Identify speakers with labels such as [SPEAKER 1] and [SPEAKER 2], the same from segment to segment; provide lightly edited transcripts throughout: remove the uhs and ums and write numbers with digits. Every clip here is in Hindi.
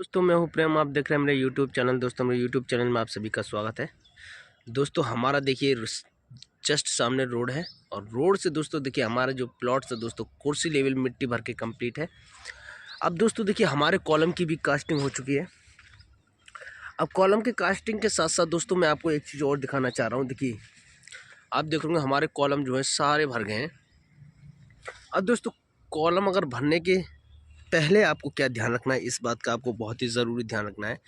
[SPEAKER 1] दोस्तों मैं हूं प्रेम। आप देख रहे हैं मेरे यूट्यूब चैनल। दोस्तों मेरे यूट्यूब चैनल में आप सभी का स्वागत है। दोस्तों हमारा देखिए जस्ट सामने रोड है और रोड से दोस्तों देखिए हमारा जो प्लॉट्स है दोस्तों कुर्सी लेवल मिट्टी भर के कंप्लीट है। अब दोस्तों देखिए हमारे कॉलम की भी कास्टिंग हो चुकी है। अब कॉलम के कास्टिंग के साथ साथ दोस्तों मैं आपको एक चीज़ और दिखाना चाह रहा हूँ। देखिए आप देख रहे हमारे कॉलम जो है सारे भर गए हैं। अब दोस्तों कॉलम अगर भरने के पहले आपको क्या ध्यान रखना है, इस बात का आपको बहुत ही ज़रूरी ध्यान रखना है।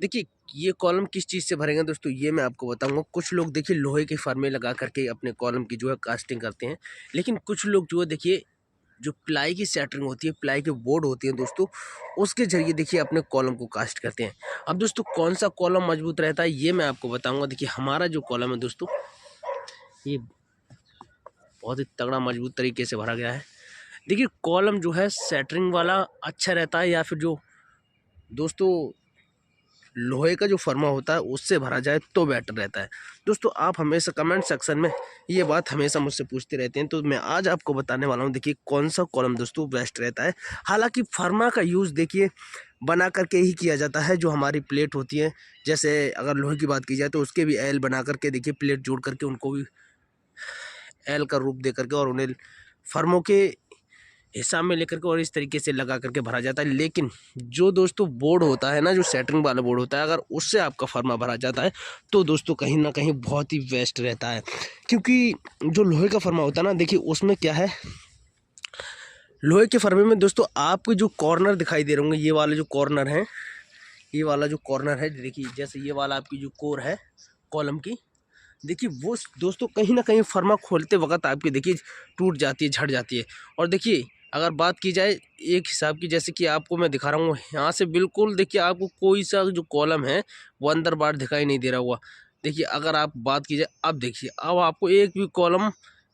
[SPEAKER 1] देखिए ये कॉलम किस चीज़ से भरेंगे दोस्तों, ये मैं आपको बताऊंगा। कुछ लोग देखिए लोहे के फर्मे लगा करके अपने कॉलम की जो है कास्टिंग करते हैं, लेकिन कुछ लोग जो है देखिए जो प्लाई की सेटरिंग होती है, प्लाई के बोर्ड होती है दोस्तों, उसके जरिए देखिए अपने कॉलम को कास्ट करते हैं। अब दोस्तों कौन सा कॉलम मजबूत रहता है ये मैं आपको बताऊंगा। देखिए हमारा जो कॉलम है दोस्तों ये बहुत ही तगड़ा मजबूत तरीके से भरा गया है। देखिए कॉलम जो है सेटरिंग वाला अच्छा रहता है या फिर जो दोस्तों लोहे का जो फर्मा होता है उससे भरा जाए तो बेटर रहता है। दोस्तों आप हमेशा कमेंट सेक्शन में ये बात हमेशा मुझसे पूछते रहते हैं, तो मैं आज आपको बताने वाला हूँ। देखिए कौन सा कॉलम दोस्तों बेस्ट रहता है। हालांकि फर्मा का यूज़ देखिए बना करके ही किया जाता है। जो हमारी प्लेट होती है, जैसे अगर लोहे की बात की जाए तो उसके भी एल बना करके देखिए प्लेट जोड़ करके उनको भी एल का रूप दे करके और उन्हें फर्मों के हिसाब में लेकर के और इस तरीके से लगा करके भरा जाता है। लेकिन जो दोस्तों बोर्ड होता है ना, जो सेटरिंग वाला बोर्ड होता है, अगर उससे आपका फर्मा भरा जाता है तो दोस्तों कहीं ना कहीं बहुत ही बेस्ट रहता है। क्योंकि जो लोहे का फर्मा होता है ना, देखिए उसमें क्या है, लोहे के फर्मे में दोस्तों आपको जो कॉर्नर दिखाई दे रहे होंगे, ये वाले जो कॉर्नर हैं, ये वाला जो कॉर्नर है देखिए, जैसे ये वाला आपकी जो कोर है कॉलम की, देखिए वो दोस्तों कहीं ना कहीं फर्मा खोलते वक्त आपकी देखिए टूट जाती है, झड़ जाती है। और देखिए अगर बात की जाए एक हिसाब की, जैसे कि आपको मैं दिखा रहा हूँ यहाँ से, बिल्कुल देखिए आपको कोई सा जो कॉलम है वो अंदर बाहर दिखाई नहीं दे रहा हुआ। देखिए अगर आप बात की जाए, अब देखिए अब आपको एक भी कॉलम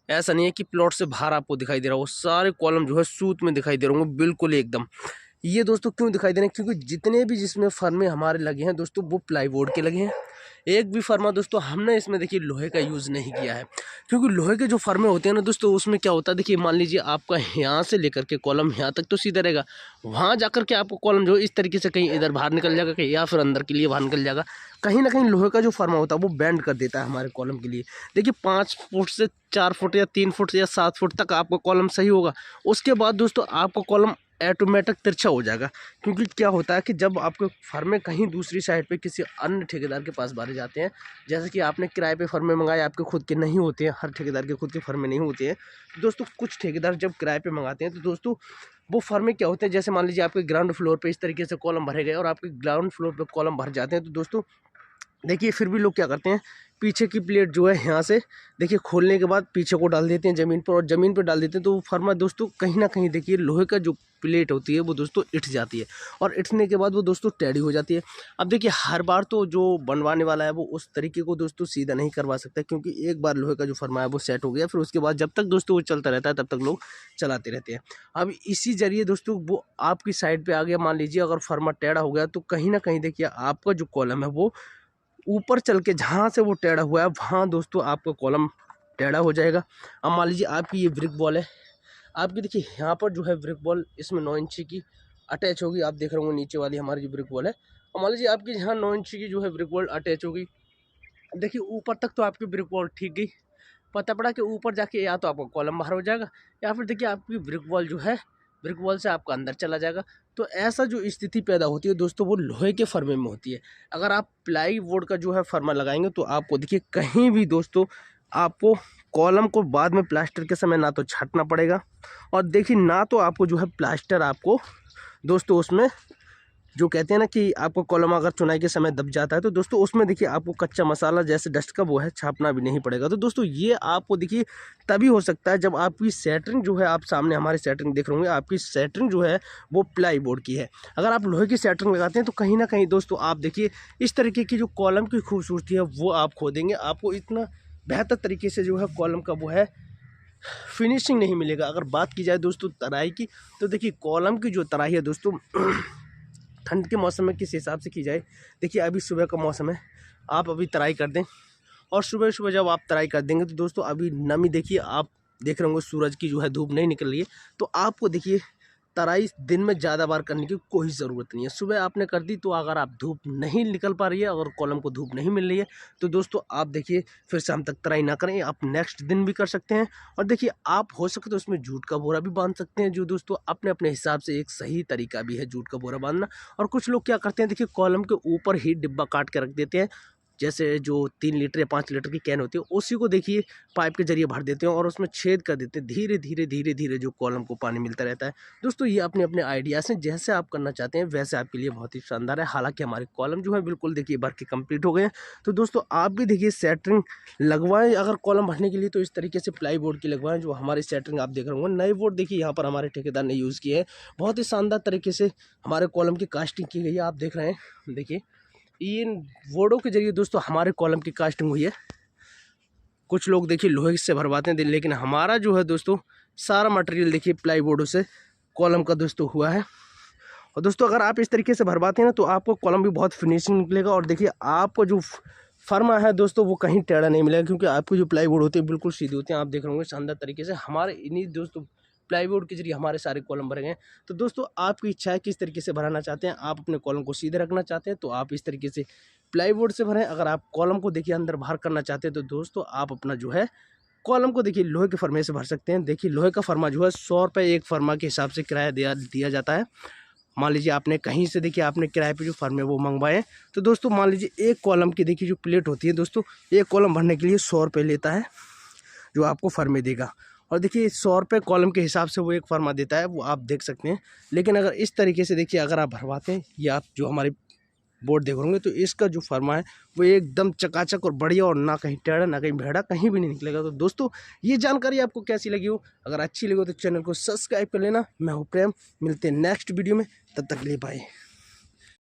[SPEAKER 1] ऐसा नहीं है कि प्लॉट से बाहर आपको दिखाई दे रहा हो। सारे कॉलम जो है सूत में दिखाई दे रहे होंगे बिल्कुल एकदम। ये दोस्तों क्यों दिखाई दे रहे हैं, क्योंकि जितने भी जिसमें फर्मे हमारे लगे हैं दोस्तों वो प्लाईवुड के लगे हैं। एक भी फर्मा दोस्तों हमने इसमें देखिए लोहे का यूज़ नहीं किया है। क्योंकि लोहे के जो फर्मे होते हैं ना दोस्तों, उसमें क्या होता है, देखिए मान लीजिए आपका यहाँ से लेकर के कॉलम यहाँ तक तो सीधा रहेगा, वहाँ जाकर के आपको कॉलम जो इस तरीके से कहीं इधर बाहर निकल जाएगा, कहीं या फिर अंदर के लिए बाहर निकल जाएगा। कहीं ना कहीं लोहे का जो फर्मा होता है वो बेंड कर देता है हमारे कॉलम के लिए। देखिए 5 फुट से 4 फुट या 3 फुट या 7 फुट तक आपका कॉलम सही होगा। उसके बाद दोस्तों आपका कॉलम ऑटोमेटिक तिरछा हो जाएगा। क्योंकि क्या होता है कि जब आपके फर्मे कहीं दूसरी साइड पे किसी अन्य ठेकेदार के पास बारे जाते हैं, जैसे कि आपने किराए पे फर्मे मंगाए, आपके खुद के नहीं होते हैं, हर ठेकेदार के खुद के फर्मे नहीं होते हैं। तो दोस्तों कुछ ठेकेदार जब किराए पे मंगाते हैं तो दोस्तों वो फर्मे क्या होते हैं, जैसे मान लीजिए आपके ग्राउंड फ्लोर पे इस तरीके से कॉलम भरे गए और आपके ग्राउंड फ्लोर पे कॉलम भर जाते हैं, तो दोस्तों देखिए फिर भी लोग क्या करते हैं, पीछे की प्लेट जो है यहाँ से देखिए खोलने के बाद पीछे को डाल देते हैं ज़मीन पर, और ज़मीन पर डाल देते हैं तो वो फर्मा दोस्तों कहीं ना कहीं देखिए लोहे का जो प्लेट होती है वो दोस्तों इठ जाती है, और इठने के बाद वो दोस्तों टेढ़ी हो जाती है। अब देखिए हर बार तो जो बनवाने वाला है वो उस तरीके को दोस्तों सीधा नहीं करवा सकता, क्योंकि एक बार लोहे का जो फर्मा है वो सेट हो गया, फिर उसके बाद जब तक दोस्तों वो चलता रहता है तब तक लोग चलाते रहते हैं। अब इसी जरिए दोस्तों वो आपकी साइड पर आ गया, मान लीजिए अगर फर्मा टेढ़ा हो गया तो कहीं ना कहीं देखिए आपका जो कॉलम है वो ऊपर चल के जहाँ से वो टेढ़ा हुआ है वहाँ दोस्तों आपका कॉलम टेढ़ा हो जाएगा। अब मान लीजिए आपकी ये ब्रिक वॉल है, आपकी देखिए यहाँ पर जो है ब्रिक वॉल इसमें 9 इंची की अटैच होगी। आप देख रहे होंगे नीचे वाली हमारी जो ब्रिक वॉल है, और मान लीजिए आपकी यहाँ 9 इंची की जो है ब्रिक वॉल अटैच होगी। देखिए ऊपर तक तो आपकी ब्रिक वॉल ठीक गई, पता पड़ा कि ऊपर जाके या तो आपका कॉलम बाहर हो जाएगा, या फिर देखिए आपकी ब्रिक वॉल जो है ब्रिक वॉल से आपका अंदर चला जाएगा। तो ऐसा जो स्थिति पैदा होती है दोस्तों वो लोहे के फर्मे में होती है। अगर आप प्लाई बोर्ड का जो है फर्मा लगाएंगे तो आपको देखिए कहीं भी दोस्तों आपको कॉलम को बाद में प्लास्टर के समय ना तो छाटना पड़ेगा, और देखिए ना तो आपको जो है प्लास्टर आपको दोस्तों उसमें जो कहते हैं ना कि आपको कॉलम अगर चुनाई के समय दब जाता है तो दोस्तों उसमें देखिए आपको कच्चा मसाला जैसे डस्ट का वो है छापना भी नहीं पड़ेगा। तो दोस्तों ये आपको देखिए तभी हो सकता है जब आपकी सेटरिंग जो है, आप सामने हमारी सेटरिंग देख रहे होंगे, आपकी सेटरिंग जो है वो प्लाई बोर्ड की है। अगर आप लोहे की सेटरिंग लगाते हैं तो कहीं ना कहीं दोस्तों आप देखिए इस तरीके की जो कॉलम की खूबसूरती है वो आप खो देंगे। आपको इतना बेहतर तरीके से जो है कॉलम का वो है फिनिशिंग नहीं मिलेगा। अगर बात की जाए दोस्तों तराई की, तो देखिए कॉलम की जो तराई है दोस्तों ठंड के मौसम में किस हिसाब से की जाए, देखिए अभी सुबह का मौसम है, आप अभी तराई कर दें, और सुबह सुबह जब आप तराई कर देंगे तो दोस्तों अभी नमी देखिए, आप देख रहे होंगे सूरज की जो है धूप नहीं निकल रही है, तो आपको देखिए तराई दिन में ज़्यादा बार करने की कोई ज़रूरत नहीं है। सुबह आपने कर दी तो अगर आप धूप नहीं निकल पा रही है, अगर कॉलम को धूप नहीं मिल रही है, तो दोस्तों आप देखिए फिर शाम तक तराई ना करें, आप नेक्स्ट दिन भी कर सकते हैं। और देखिए आप हो सके तो उसमें जूट का बोरा भी बांध सकते हैं, जो दोस्तों अपने अपने हिसाब से एक सही तरीका भी है जूट का बोरा बांधना। और कुछ लोग क्या करते हैं, देखिए कॉलम के ऊपर ही डिब्बा काट के रख देते हैं, जैसे जो 3 लीटर या 5 लीटर की कैन होती है उसी को देखिए पाइप के जरिए भर देते हैं और उसमें छेद कर देते हैं। धीरे धीरे धीरे धीरे जो कॉलम को पानी मिलता रहता है। दोस्तों ये अपने अपने आइडियाज़ हैं, जैसे आप करना चाहते हैं वैसे आपके लिए बहुत ही शानदार है। हालांकि हमारे कॉलम जो है बिल्कुल देखिए भर के कंप्लीट हो गए हैं। तो दोस्तों आप भी देखिए सेटरिंग लगवाएं, अगर कॉलम भरने के लिए तो इस तरीके से प्लाई बोर्ड की लगवाएं। जो हमारी सेटरिंग आप देख रहे होंगे, नए बोर्ड देखिए यहाँ पर हमारे ठेकेदार ने यूज़ किए हैं। बहुत ही शानदार तरीके से हमारे कॉलम की कास्टिंग की गई है, आप देख रहे हैं। देखिए इन बोर्डों के जरिए दोस्तों हमारे कॉलम की कास्टिंग हुई है। कुछ लोग देखिए लोहे से भरवाते हैं, लेकिन हमारा जो है दोस्तों सारा मटेरियल देखिए प्लाई बोर्डों से कॉलम का दोस्तों हुआ है। और दोस्तों अगर आप इस तरीके से भरवाते हैं ना तो आपको कॉलम भी बहुत फिनिशिंग निकलेगा। और देखिए आपको जो फर्मा है दोस्तों वो कहीं टेढ़ा नहीं मिलेगा, क्योंकि आपकी जो प्लाई बोर्ड होती है बिल्कुल सीधी होती है। आप देख रहे होंगे शानदार तरीके से हमारे इन्हीं दोस्तों प्लाई बोर्ड के जरिए हमारे सारे कॉलम भरे गए। तो दोस्तों आपकी इच्छा है किस तरीके से भराना चाहते हैं। आप अपने कॉलम को सीधे रखना चाहते हैं तो आप इस तरीके से प्लाई बोर्ड से भरें। अगर आप कॉलम को देखिए अंदर बाहर करना चाहते हैं तो दोस्तों आप अपना जो है कॉलम को देखिए लोहे के फर्मे से भर सकते हैं। देखिए लोहे का फर्मा जो है 100 रुपये एक फर्मा के हिसाब से किराया दिया जाता है। मान लीजिए आपने कहीं से देखिए आपने किराए पे जो फर्मे वो मंगवाए, तो दोस्तों मान लीजिए एक कॉलम की देखिए जो प्लेट होती है दोस्तों, एक कॉलम भरने के लिए 100 रुपये लेता है जो आपको फर्मे देगा। और देखिए 100 रुपये कॉलम के हिसाब से वो एक फर्मा देता है, वो आप देख सकते हैं। लेकिन अगर इस तरीके से देखिए अगर आप भरवाते हैं, या आप जो हमारे बोर्ड देख होंगे, तो इसका जो फर्मा है वो एकदम चकाचक और बढ़िया, और ना कहीं टेढ़ा ना कहीं भेड़ा, कहीं भी नहीं निकलेगा। तो दोस्तों ये जानकारी आपको कैसी लगी हो, अगर अच्छी लगी हो तो चैनल को सब्सक्राइब कर लेना। मैं हूँ प्रेम, मिलते हैं नेक्स्ट वीडियो में, तब तक के लिए बाय।